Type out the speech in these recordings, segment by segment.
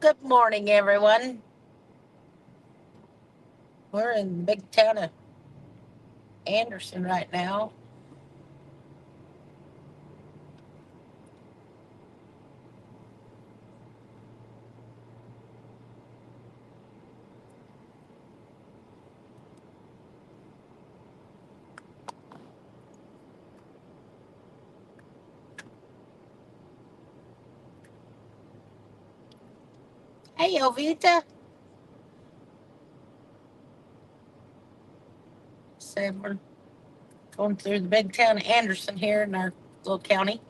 Good morning, everyone. We're in the big town of Anderson right now. Hey, Ovita. Said we're going through the big town of Anderson here in our little county.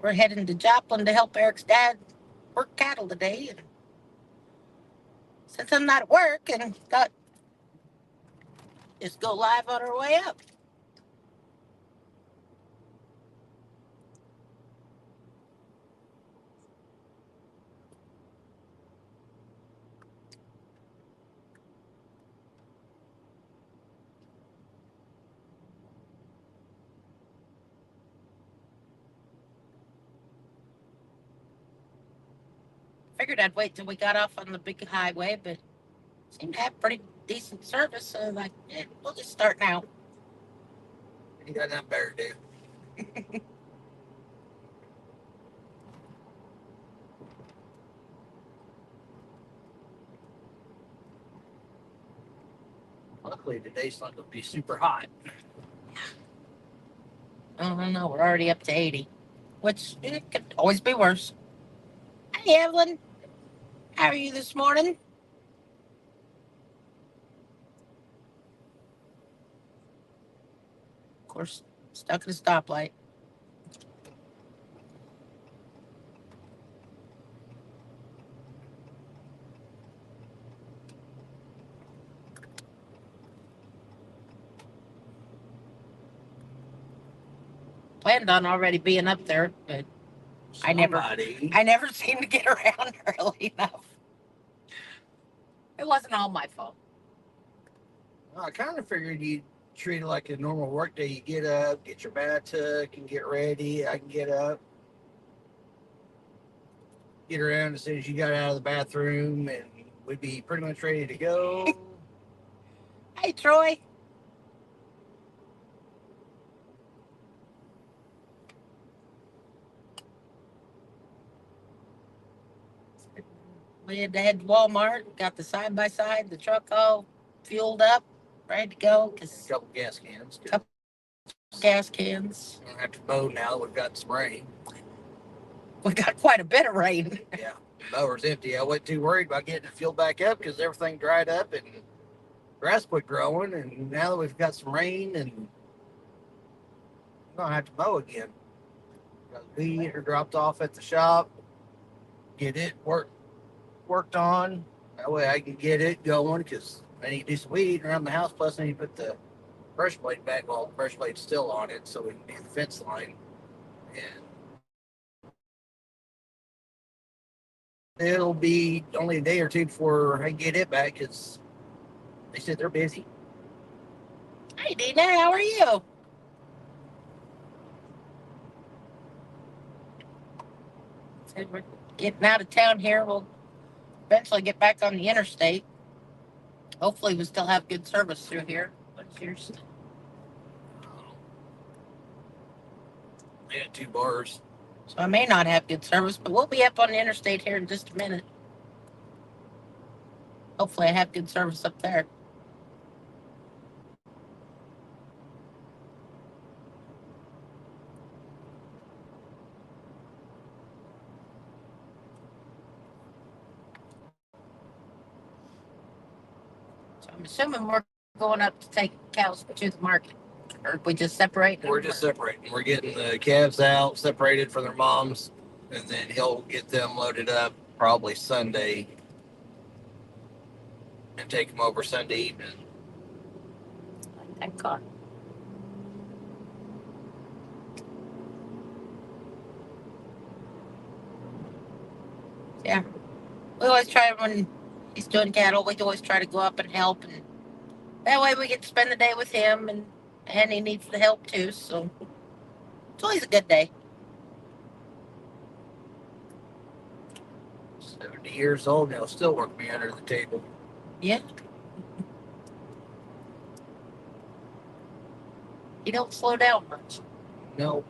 We're heading to Joplin to help Eric's dad work cattle today. And since I'm not at work and thought just go live on our way up. Figured I'd wait till we got off on the big highway, but seemed to have pretty decent service. So like, yeah, we'll just start now. You got nothing better to do. Luckily, today's not going to be super hot. Oh, no, we're already up to 80, which it could always be worse. Hey, Evelyn. How are you this morning? Of course, stuck at a stoplight. Planned on already being up there, but I never seem to get around early enough. It wasn't all my fault. Well, I kind of figured you'd treat it like a normal work day. You get up, get your bath took, and get ready. I can get up, get around as soon as you got out of the bathroom, and we'd be pretty much ready to go. Hey, Troy. We had to head to Walmart, got the side by side, the truck all fueled up, ready to go. A couple gas cans. Couple gas cans. We don't have to mow now. We've got some rain. We got quite a bit of rain. Yeah, the mower's empty. I wasn't too worried about getting it filled back up because everything dried up and grass quit growing. And now that we've got some rain, and we're gonna have to mow again. Got the weed eater dropped off at the shop. Get it worked on. That way I can get it going because I need to do some weed around the house. Plus I need to put the brush blade back while the brush blade's still on it so we can do the fence line. And it'll be only a day or two before I can get it back because they said they're busy. Hey, Dina, how are you? Said we're getting out of town here. We'll eventually get back on the interstate. Hopefully, we still have good service through here. What's yours? They had 2 bars. So I may not have good service, but we'll be up on the interstate here in just a minute. Hopefully, I have good service up there. So I'm assuming we're going up to take cows to the market. Or we just separate? We're just separating. We're getting the calves out, separated from their moms, and then he'll get them loaded up probably Sunday and take them over Sunday evening. That car. Yeah. We always try when he's doing cattle, we always try to go up and help, and that way we get to spend the day with him, and he needs the help too, so it's always a good day. 70 70 years old and he'll still work me under the table. Yeah. He don't slow down much. No.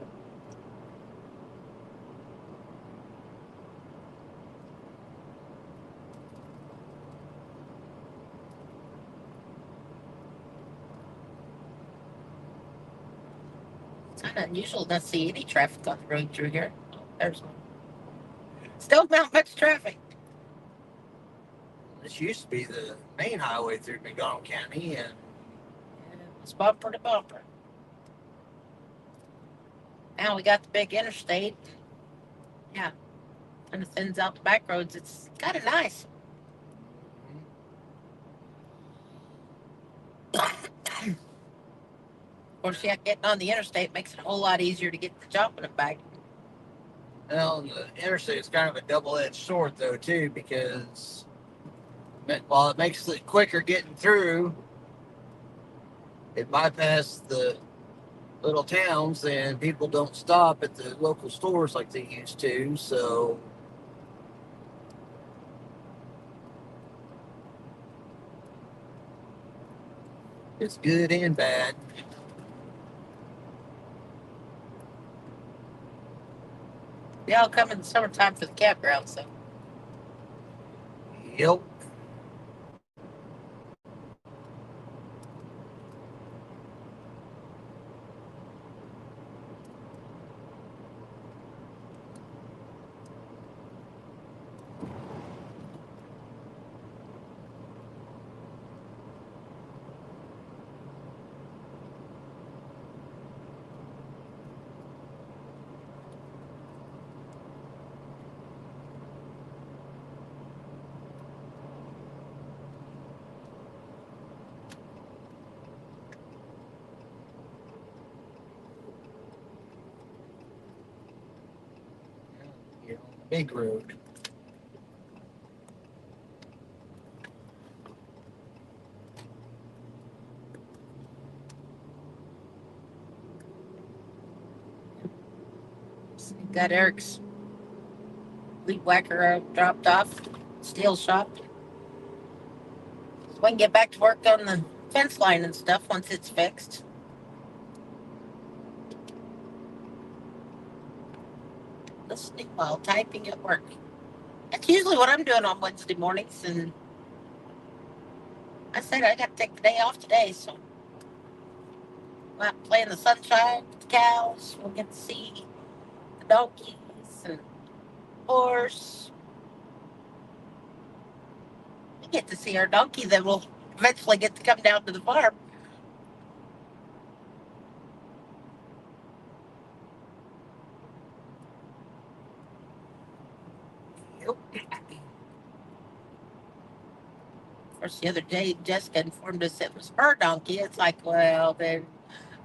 It's kind of unusual not to see any traffic on the road through here. Oh, there's one. Still not much traffic. This used to be the main highway through McDonald County, and It's bumper to bumper. Now we got the big interstate. Yeah, and it thins out the back roads. It's kind of nice. Of course, yeah, getting on the interstate makes it a whole lot easier to get to Joplin and back. well, the interstate is kind of a double-edged sword, though, too, because while it makes it quicker getting through, it bypasses the little towns, and people don't stop at the local stores like they used to. So it's good and bad. They all come in the summertime for the campground, so. Yep. You know, big road. Got Eric's weed whacker dropped off, steel shop. So we can get back to work on the fence line and stuff once it's fixed. Listening while typing at work. That's usually what I'm doing on Wednesday mornings, and I said I got to take the day off today, so we'll have to play in the sunshine with the cows. We'll get to see the donkeys and horse. We get to see our donkey that will eventually get to come down to the farm. Of course, the other day, Jessica informed us it was her donkey. It's like, well, then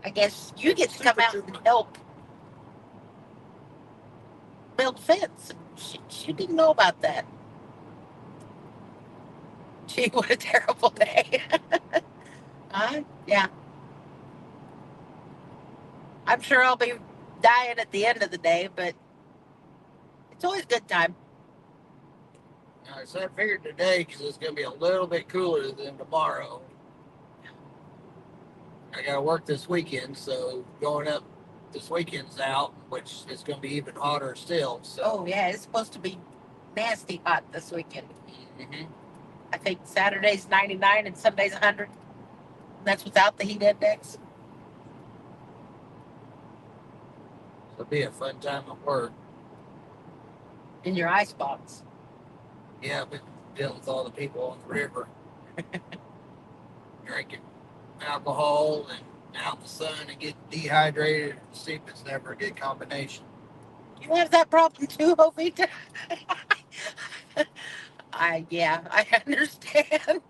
I guess you get to come out and help build fence. She didn't know about that. Gee, what a terrible day. Yeah. I'm sure I'll be dying at the end of the day, but it's always a good time. So I figured today, because it's going to be a little bit cooler than tomorrow, I got to work this weekend, so going up this weekend's out, which is going to be even hotter still. So. Oh, yeah, it's supposed to be nasty hot this weekend. Mm-hmm. I think Saturday's 99 and Sunday's 100. That's without the heat index. So it'll be a fun time at work. In your icebox. Yeah, but dealing with all the people on the river drinking alcohol and out in the sun and getting dehydrated and sleep is never a good combination. You have that problem too, Jovita? I understand.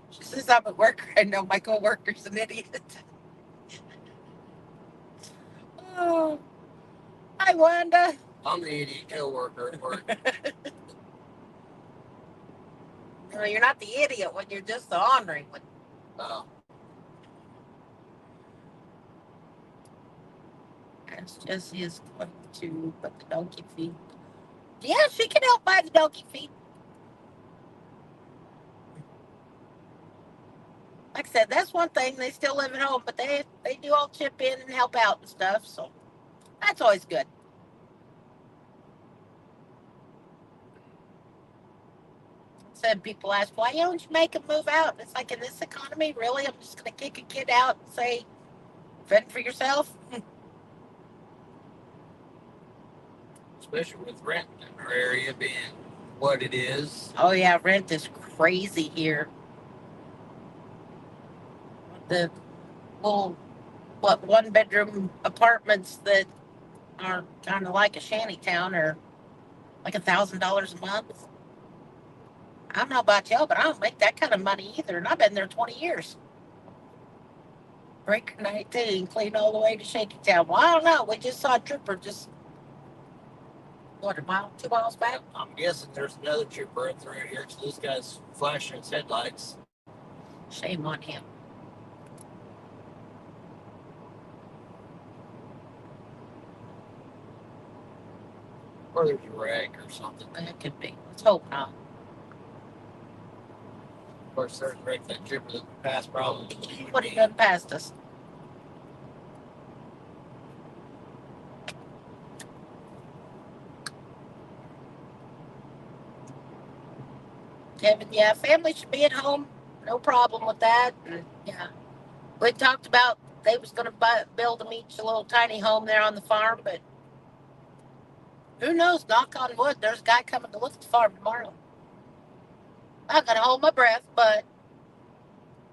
She says I'm a worker. I know my coworker's an idiot. Oh, hi, Wanda. I'm the idiot coworker at work. No, you're not the idiot when you're just the ornery one. Oh. As Jessie is going to put the donkey feed. Yeah, she can help buy the donkey feed. Like I said, that's one thing. They still live at home, but they do all chip in and help out and stuff. So that's always good. Said people ask, why don't you make them move out? It's like in this economy, really? I'm just going to kick a kid out and say, fend for yourself? Especially with rent in our area being what it is. Oh, yeah, rent is crazy here. The little, what, one bedroom apartments that are kind of like a shanty town are like $1,000 a month. I don't know about y'all, but I don't make that kind of money either. And I've been there 20 years. Breaker 19, clean all the way to Shaky Town. Well, I don't know. We just saw a trooper just, what, a mile, 2 miles back? I'm guessing there's another trooper up through here because this guy's flashing his headlights. Shame on him. Or there's a wreck or something. That could be. Let's hope not. Of course, there's a wreck that trooper that we passed probably. What he done past us? Kevin, yeah, family should be at home. No problem with that. And, yeah. We talked about they was going to build them each a little tiny home there on the farm, but who knows? Knock on wood, there's a guy coming to look at the farm tomorrow. I'm not going to hold my breath, but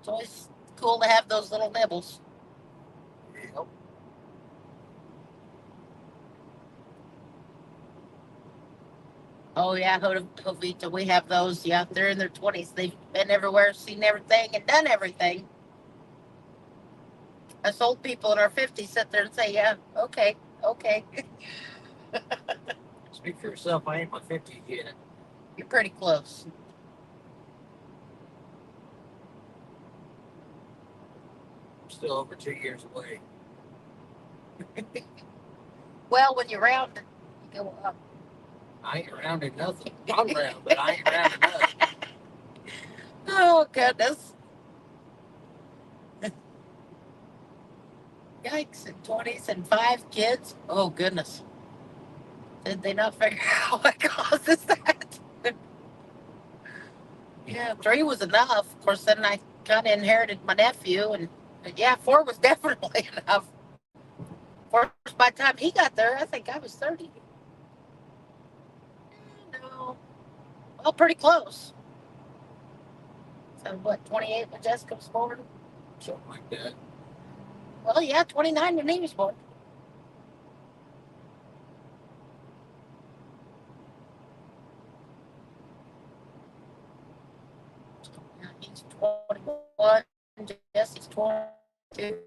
it's always cool to have those little nibbles. Yep. Oh, yeah, Jovita, we have those. Yeah, they're in their 20s. They've been everywhere, seen everything, and done everything. Us old people in our 50s sit there and say, yeah, okay, okay. Speak for yourself. I ain't my 50s yet. You're pretty close. I'm still over 2 years away. Well, when you're round, you go up. I ain't rounding nothing. I'm round, but I ain't rounding nothing. Oh, goodness. Yikes, and 20s and 5 kids. Oh, goodness. Did they not figure out what causes that? Yeah, 3 was enough. Of course, then I kind of inherited my nephew, and yeah, 4 was definitely enough. Of course, by the time he got there, I think I was 30. No, well, pretty close. So, what, 28 when Jessica was born? Something like that. Well, yeah, 29 when he was born. Yeah, he's 21, Jesse's 22.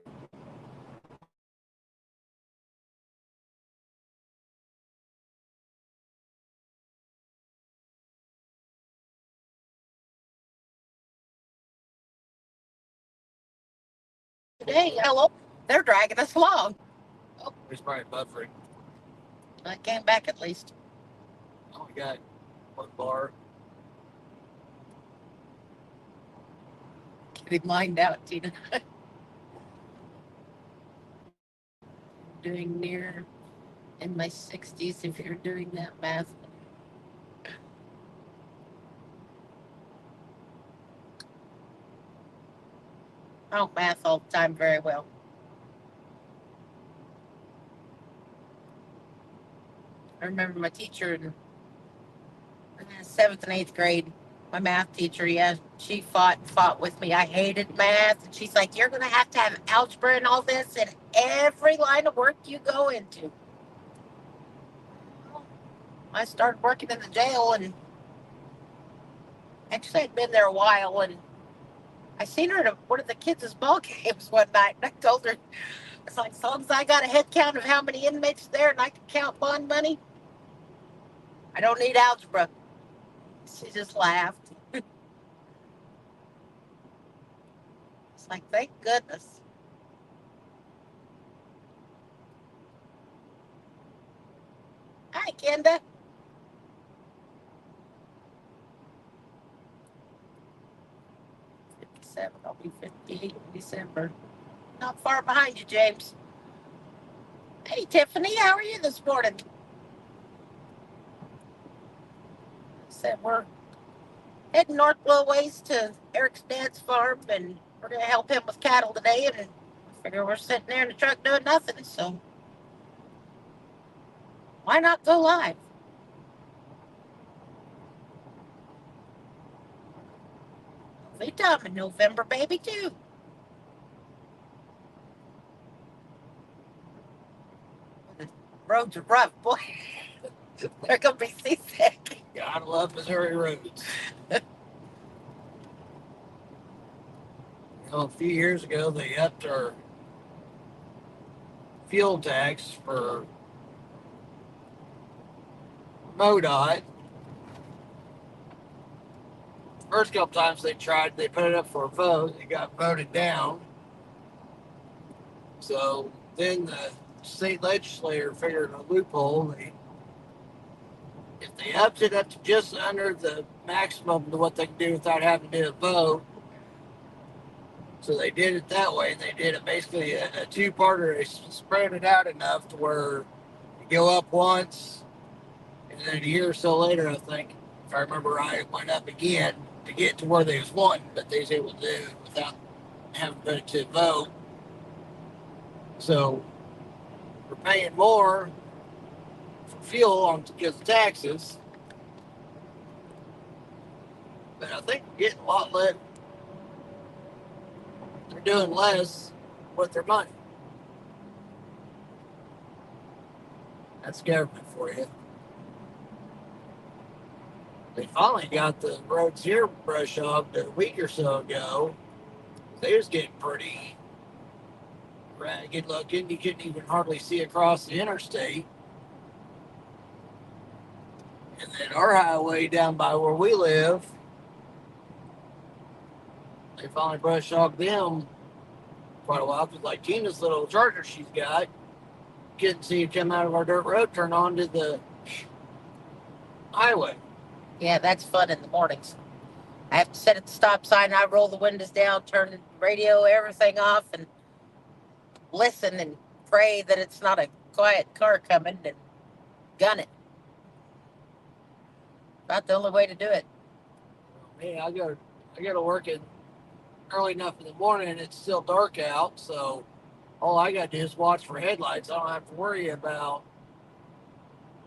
Today, hello, they're dragging us along. Oh, There's probably buffering. I came back at least. Oh, we got one bar. Getting lined out, Tina. Doing near in my 60s if you're doing that math. I don't math all the time very well. I remember my teacher in 7th and 8th grade, my math teacher, yeah, she fought and fought with me. I hated math. And she's like, you're going to have algebra and all this in every line of work you go into. Well, I started working in the jail, and actually I'd been there a while, and I seen her at one of the kids' ball games one night, and I told her, it's like, as long as I got a head count of how many inmates there and I can count bond money, I don't need algebra. She just laughed. It's like, thank goodness. Hi, Kenda. 57. Okay. 58 in December. Not far behind you, James. Hey, Tiffany, how are you this morning? Said we're heading north a little ways to Eric's dad's farm, and we're going to help him with cattle today. And I figure we're sitting there in the truck doing nothing, so why not go live? We time in November, baby, too. The roads are rough, boy. They're going to be seasick. Gotta love Missouri roads. A few years ago, they upped our fuel tax for MoDOT. First couple times they put it up for a vote. It got voted down. So then the state legislature figured a loophole. If they upped it up to just under the maximum to what they can do without having to do a vote, so they did it that way. They did it basically a two-parter. They spread it out enough to where you go up once, and then a year or so later, I think, if I remember right, it went up again to get to where they was wanting, but they was able to do it without having to put it to a vote. So we're paying more for fuel on because of taxes, but I think we're getting a lot less. They're doing less with their money. That's government for you. They finally got the roads here brush off a week or so ago. They was getting pretty ragged looking. You couldn't even hardly see across the interstate. And then our highway down by where we live, they finally brushed off them quite a while. Because like Tina's little charger she's got, couldn't see it come out of our dirt road, turn onto the highway. Yeah, that's fun in the mornings. I have to sit at the stop sign. I roll the windows down, turn the radio, everything off, and listen and pray that it's not a quiet car coming and gun it. About the only way to do it. Hey, I go to work at early enough in the morning. It's still dark out, so all I got to do is watch for headlights. I don't have to worry about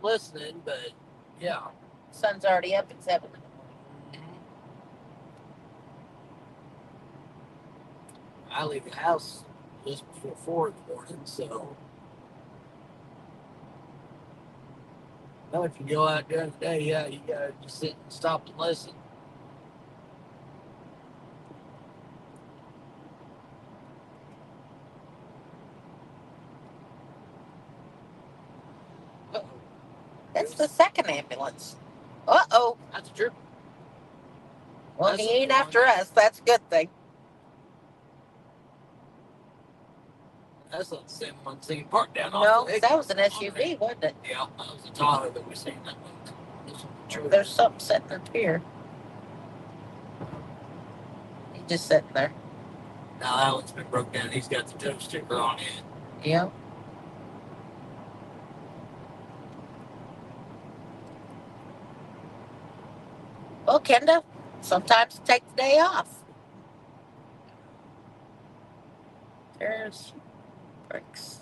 listening. But yeah, Sun's already up at 7 in the morning. I leave the house just before 4 in the morning, so. Well, if you go out during the day, yeah, you gotta just sit and stop and listen. Uh-oh. That's the second ambulance. Uh-oh. That's true. Well, That's he ain't the after us. That's a good thing. That's not the same one singing park down No, off the that was an SUV, wasn't it? Yeah, that was a Tahoe that we seen that one. There's something sitting up here. He's just sitting there. Now that one's been broke down. He's got the tow sticker on it. Yep. Well, Kenda, sometimes take the day off. There's bricks.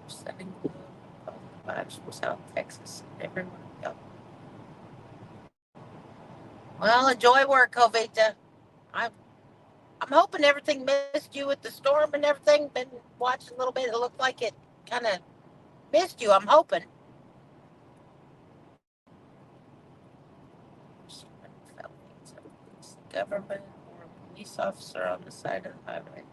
Setting vibes from South Texas. Everyone go. Well, enjoy work, Jovita. I'm hoping everything missed you with the storm and everything. Been watching a little bit. It looked like it kind of missed you. I'm hoping. Government or a police officer on the side of the highway.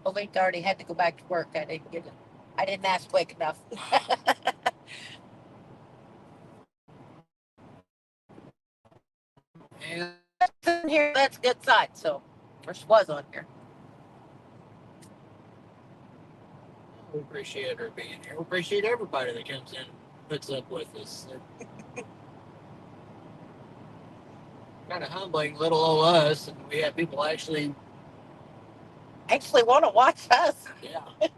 Well, we already had to go back to work. I didn't get it. I didn't ask quick enough. And Here, that's a good sign. So, or she was on here. we appreciate her being here. We appreciate everybody that comes in and puts up with us. Kind of humbling, little old us, and we have people Actually, want to watch us. yeah.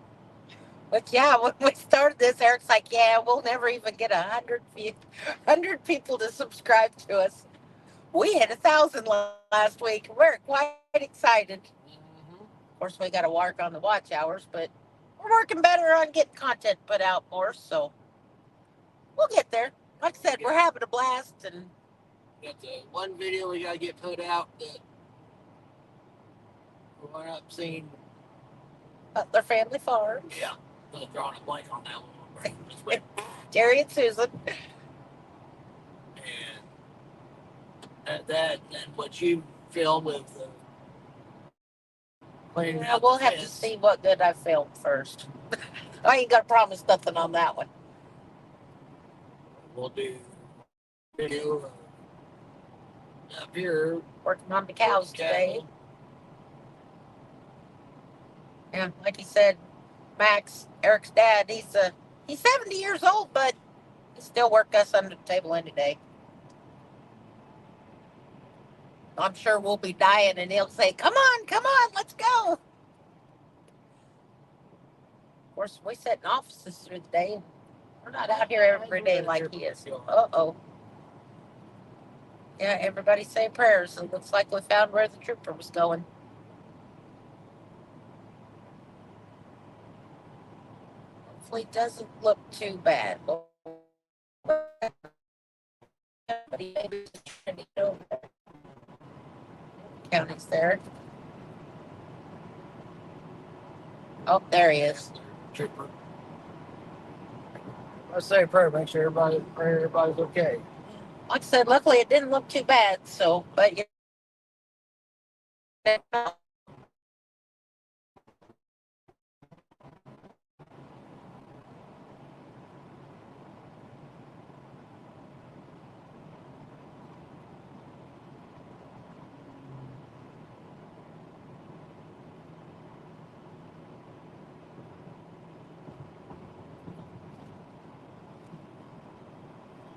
But yeah, when we started this, Eric's like, "Yeah, we'll never even get 100 people to subscribe to us." We hit 1,000 last week. We're quite excited. Mm-hmm. Of course, we got to work on the watch hours, but we're working better on getting content put out more. So we'll get there. Like I said, we're having a blast, and Got the one video we gotta get put out that we went up seeing. Butler Family Farm. Yeah, I'm drawing a blank on that one. Right. Jerry and Susan. And that and what you filmed with cleaning Yeah, out we'll the have to fence. see what good I filmed first. I ain't gonna promise nothing on that one. We'll do video up here. Working on the cows today. Cattle. Yeah, like he said, Max, Eric's dad, he's 70 years old, but he still work us under the table any day. I'm sure we'll be dying, and he'll say, "Come on, let's go." Of course, we sit in offices through the day. We're not out here every day like he is. Uh-oh. Yeah, everybody say prayers. It looks like we found where the trooper was going. Hopefully it doesn't look too bad. But he may be trying to get over there. County's there. Oh, there he is. Trooper. Let's say a prayer. Make sure everybody's okay. Like I said, luckily it didn't look too bad. So, but you know,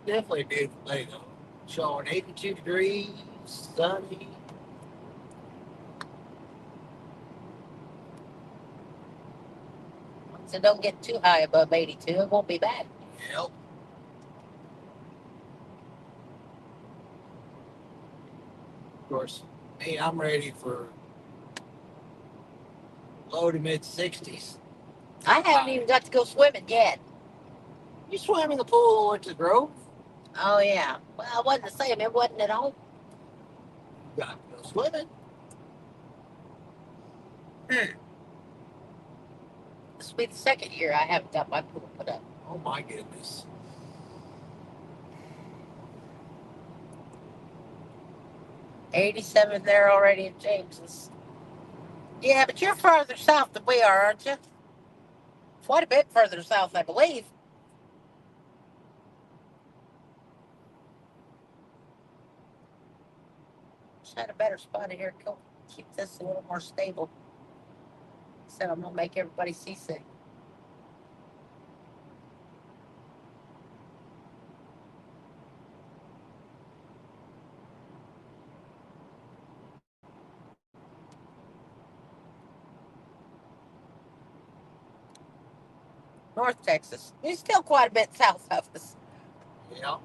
Definitely a beautiful day though. Showing 82 degrees, sunny. so don't get too high above 82. It won't be bad. Yep. Of course, me, I'm ready for low to mid 60s. I haven't even got to go swimming yet. You swam in the pool and went to the Grove? Oh yeah. Well, I wasn't the same. It wasn't at home. You got to go swimming. This will be the second year I haven't got my pool put up. Oh my goodness. 87 there already in James's. Yeah, but you're farther south than we are, aren't you? Quite a bit further south, I believe. Just had a better spot in here. Keep this a little more stable. So I'm gonna make everybody seasick. North Texas. You're still quite a bit south of us. Yeah.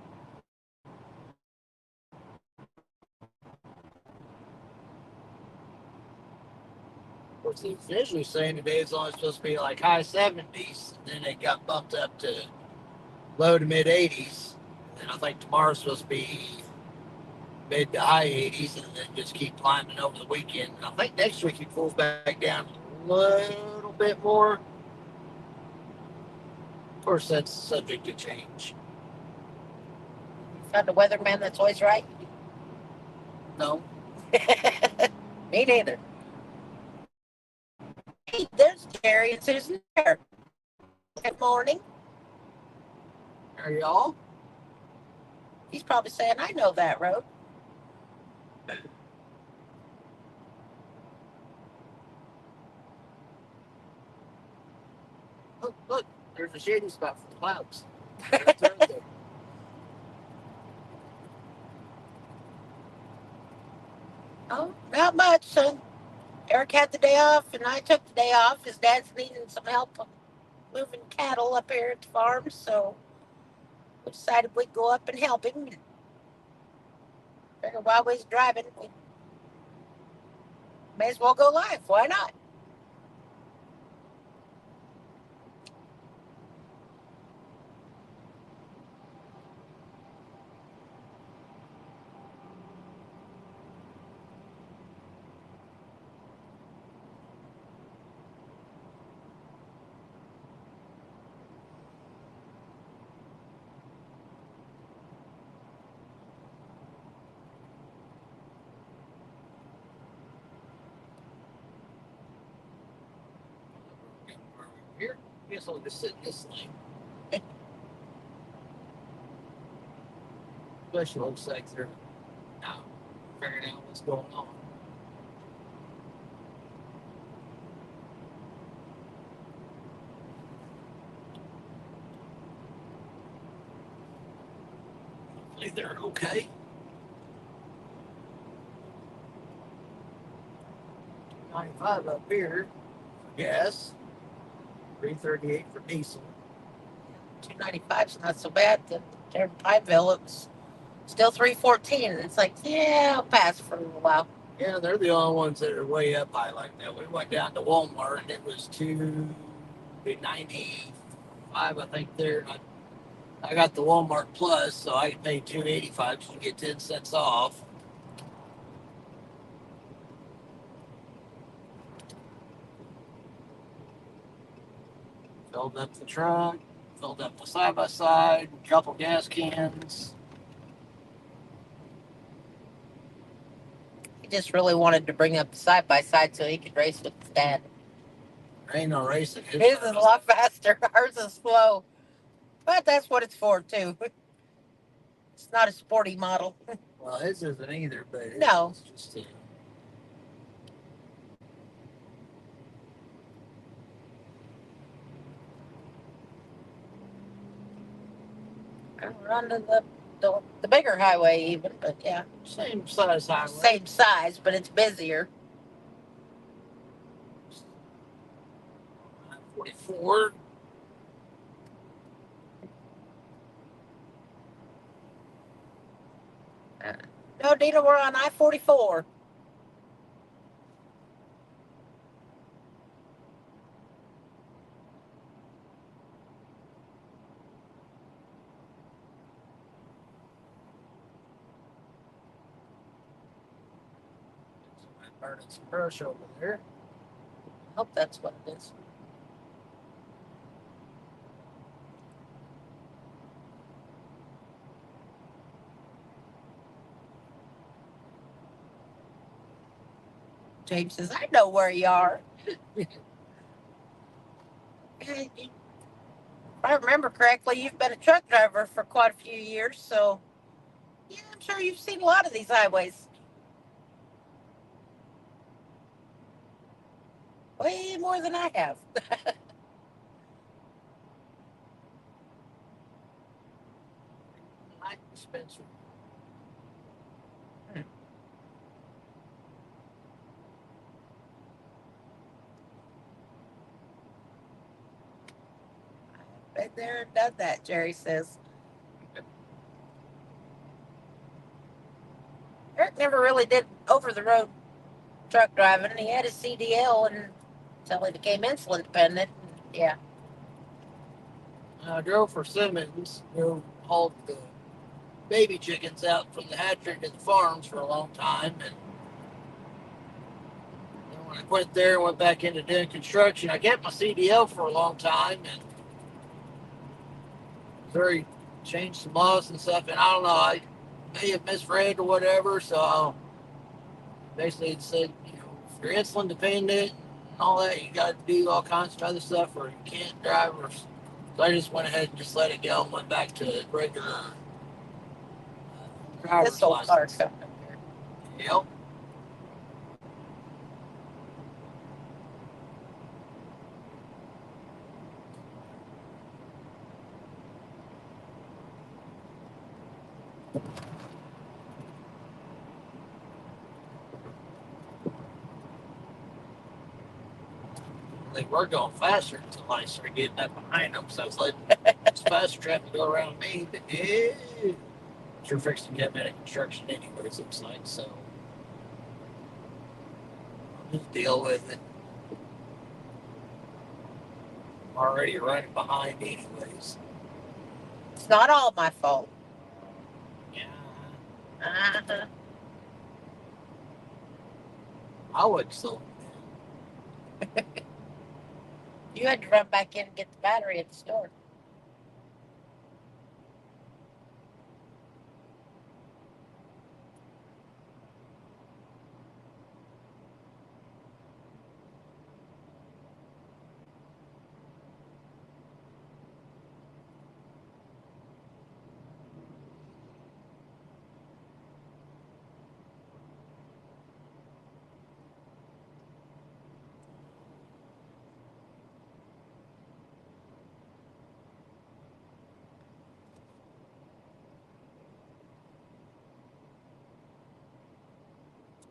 Of course, they was initially saying today it's only supposed to be like high 70s, and then it got bumped up to low to mid 80s. And I think tomorrow's supposed to be mid to high 80s, and then just keep climbing over the weekend. And I think next week it cools back down a little bit more. Of course, that's subject to change. Found a weatherman that's always right. No. Me neither. Hey, there's Jerry and Susan there. Good morning. Are y'all? He's probably saying, I know that road. Look, there's a shading spot for the clouds. Oh, not much. So Eric had the day off, and I took the day off. His dad's needing some help moving cattle up here at the farm, so we decided we'd go up and help him. Figure while we was driving, we may as well go live. Why not? Here, I guess I'll just sit in this lane. Especially looks like they're now figuring out what's going on. Hopefully they're okay. 95 up here for gas. 338 for diesel. 295's not so bad. There in Pineville, it was still 314. It's like, yeah, I'll pass for a while. Yeah, they're the only ones that are way up high like that. We went down to Walmart and it was 295, I think. There, I got the Walmart Plus, so I paid 285 to get 10 cents off. Filled up the truck, filled up the side by side, a couple gas cans. He just really wanted to bring up the side by side so he could race with his dad. There ain't no racing. His is a lot faster. Ours is slow. But that's what it's for, too. It's not a sporty model. Well, his isn't either, but no. It's just We're on to the bigger highway, even, but yeah. Same size highway. Same size, but it's busier. 44. No, Dina, we're on I-44. Burning some brush over there. I hope that's what it is. James says, I know where you are. If I remember correctly, you've been a truck driver for quite a few years, so yeah, I'm sure you've seen a lot of these highways. Way more than I have. Light dispenser. Been there and done that, Jerry says. Eric never really did over the road truck driving. He had his CDL until he became insulin dependent. Yeah. I drove for Simmons, hauled the baby chickens out from the hatchery to the farms for a long time. And then when I quit there and went back into doing construction, I kept my CDL for a long time. And Missouri changed some laws and stuff. And I don't know, I may have misread or whatever. So basically it said, if you're insulin dependent, all that. You got to do all kinds of other stuff, or you can't drive. Or so I just went ahead and just let it go and went back to regular driver's This old car license. coming up here. Yep. They were going faster until I started getting up behind them. So I was like, it's faster trying to go around me. But yeah, you're fixing to get them into construction anyways, looks like. So I'll just deal with it. I'm already running behind anyways. It's not all my fault. Yeah. Uh-huh. I would slow them You had to run back in and get the battery at the store.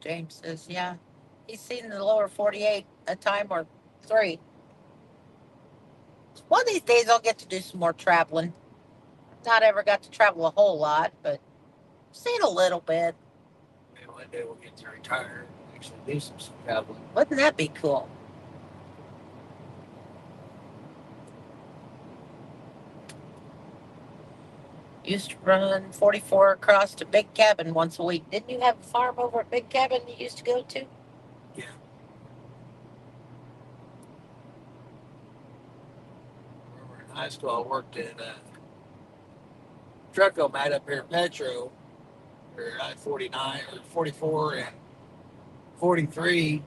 James says, yeah, he's seen the lower 48 a time or three. One of these days I'll get to do some more traveling. Not ever got to travel a whole lot, but seen a little bit. Maybe one day we'll get to retire and actually do some traveling. Wouldn't that be cool? Used to run 44 across to Big Cabin once a week. Didn't you have a farm over at Big Cabin you used to go to? Yeah. Remember in high school, I worked at Trucko Mat up here at Metro, or I 49 or 44 and 43.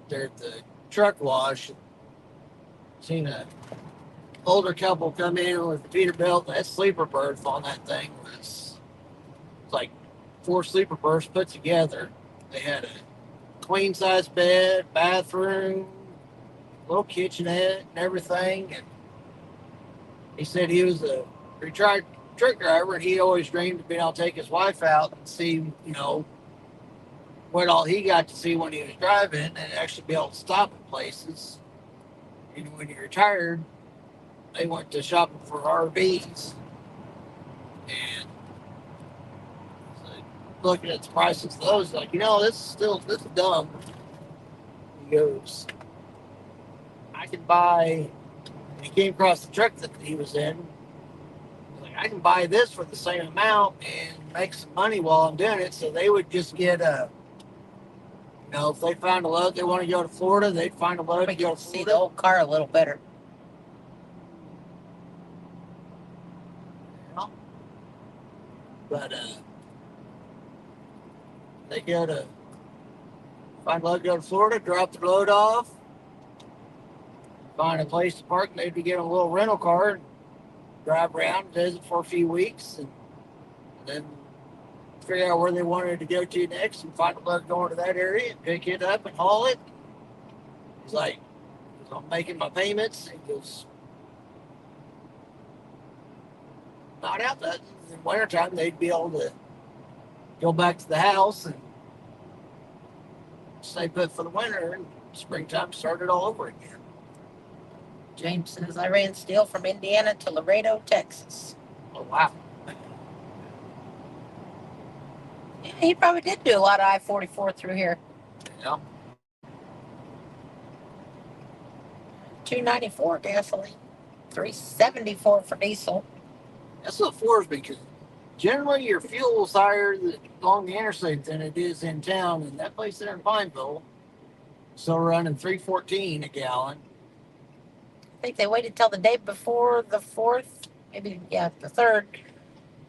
There at the truck wash. Seen a older couple come in with a Peterbilt. That sleeper berth on that thing was like 4 sleeper berths put together. They had a queen size bed, bathroom, little kitchenette, and everything. And he said he was a retired truck driver, and he always dreamed of being able to take his wife out and see, what all he got to see when he was driving, and actually be able to stop at places. And when he retired, they went to shopping for RVs, and so looking at the prices of those, like, this is dumb. He goes, I can buy. He came across the truck that he was in. Like, I can buy this for the same amount and make some money while I'm doing it. So they would just get if they found a load they want to go to Florida, they'd find a load to go to See Florida. the old car a little better. But they go to find a load to go to Florida, drop the load off, find a place to park, and they'd be getting a little rental car and drive around, visit for a few weeks, and then figure out where they wanted to go to next and find a load going to that area and pick it up and haul it. He's like, I'm making my payments. He goes, not out that in wintertime, they'd be able to go back to the house and stay put for the winter, and springtime started all over again. James says, I ran steel from Indiana to Laredo, Texas. Oh, wow. Yeah, he probably did do a lot of I 44 through here. Yeah. 294 gasoline, 374 for diesel. That's what floors me, because generally your fuel is higher along the interstate than it is in town. And that place there in Pineville, still running 314 a gallon. I think they waited till the day before the 4th, maybe, yeah, the 3rd,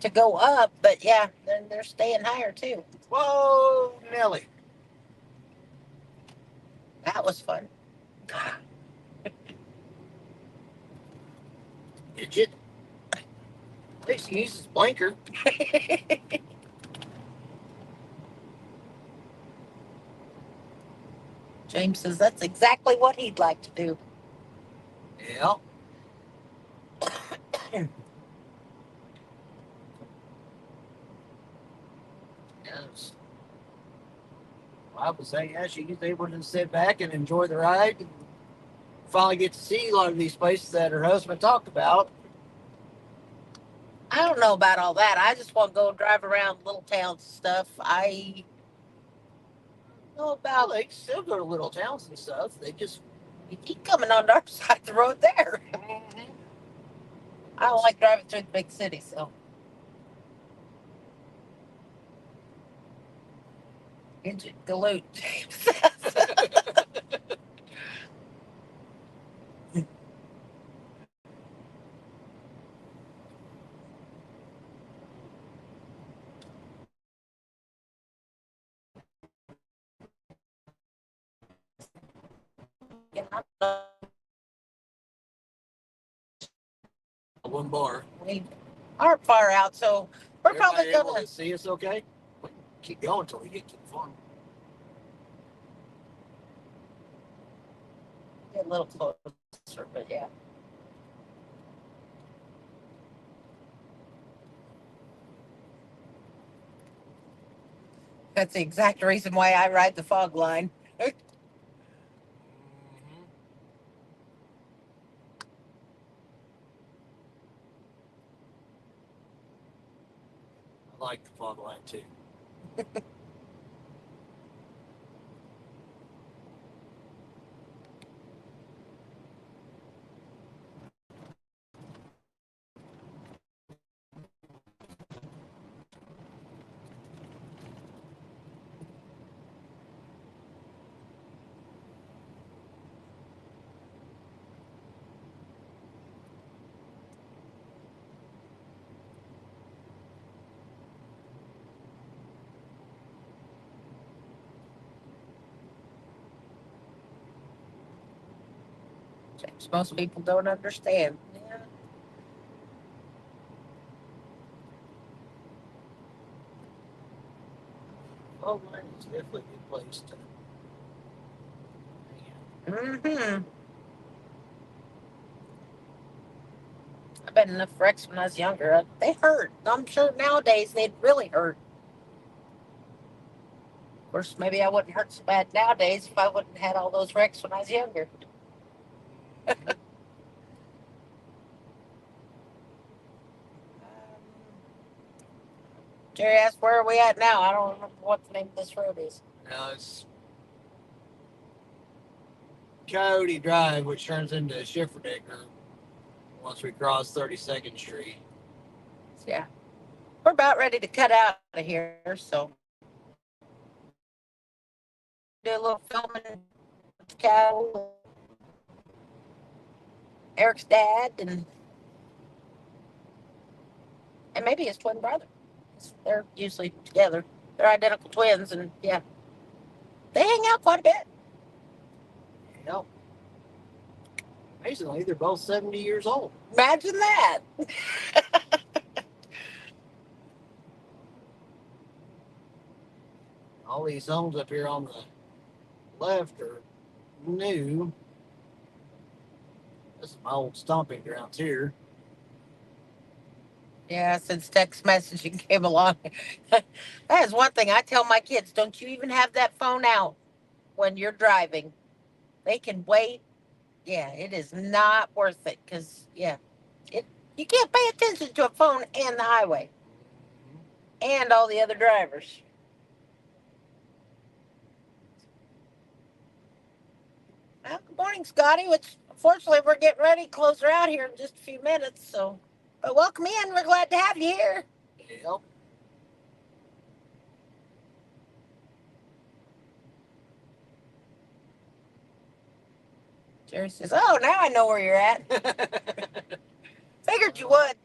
to go up. But yeah, they're staying higher too. Whoa, Nelly. That was fun. Did you? At least he uses blinker. James says that's exactly what he'd like to do. Yeah. Yes. I would say, yeah, she's able to sit back and enjoy the ride and finally get to see a lot of these places that her husband talked about. I don't know about all that. I just want to go drive around little towns and stuff. I don't know Well, about. they still go to little towns and stuff. They just. You keep coming on our side of the road there. I don't like driving through the big city, so. Engine galoot, James says. One bar. We aren't far out, so we're Everybody probably able gonna to see us okay? We can keep going until we get to the farm. get a little closer, but yeah. That's the exact reason why I ride the fog line. I like the fog line too. Most people don't understand. Yeah. Fog line is definitely a good place to. Mm-hmm. I've been in enough wrecks when I was younger. They hurt. I'm sure nowadays they'd really hurt. Of course, maybe I wouldn't hurt so bad nowadays if I wouldn't had all those wrecks when I was younger. Jerry asked, "Where are we at now?" I don't remember what the name of this road is. Now it's Coyote Drive, which turns into Schifferdecker once we cross 32nd Street. Yeah, we're about ready to cut out of here, so do a little filming with the cattle, Eric's dad, and maybe his twin brother. They're usually together. They're identical twins, and yeah, they hang out quite a bit. Yep. Amazingly, they're both 70 years old. Imagine that. All these homes up here on the left are new. This is my old stomping grounds here. Yeah, since text messaging came along, that is one thing I tell my kids: don't you even have that phone out when you're driving. They can wait. Yeah, it is not worth it because yeah, it you can't pay attention to a phone and the highway and all the other drivers. Well, good morning, Scotty. Which unfortunately we're getting ready to close her out here in just a few minutes. So, but welcome in. We're glad to have you here. Yep. Jerry says, "Oh, now I know where you're at. Figured you would."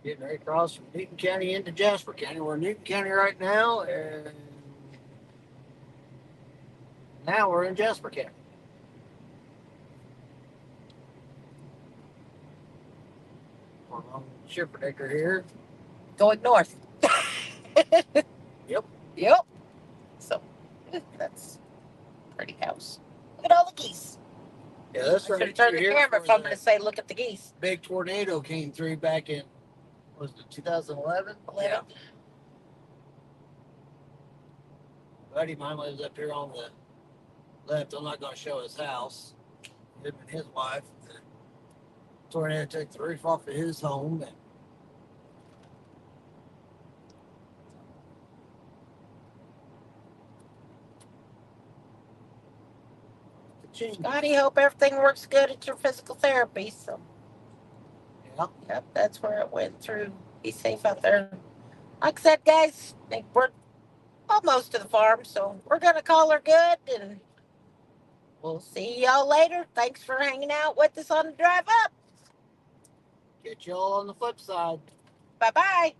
Getting right across from Newton County into Jasper County. We're in Newton County right now, and now we're in Jasper County. We're on Shipperdecker here. Going north. Yep. Yep. So that's a pretty house. Look at all the geese. Yeah, that's I right. should turn the camera if I'm going to say, look at the geese. Big tornado came through back in, was it 2011? 11. Yeah. A buddy of mine lives up here on the left. I'm not going to show his house. Him and his wife. The tornado took the roof off of his home. And Scotty, hope everything works good at your physical therapy. So, yeah. yep, that's where it went through. Be safe out there. Like I said, guys, I think we're almost to the farm, so we're going to call her good, and we'll see y'all later. Thanks for hanging out with us on the drive up. Catch y'all on the flip side. Bye bye.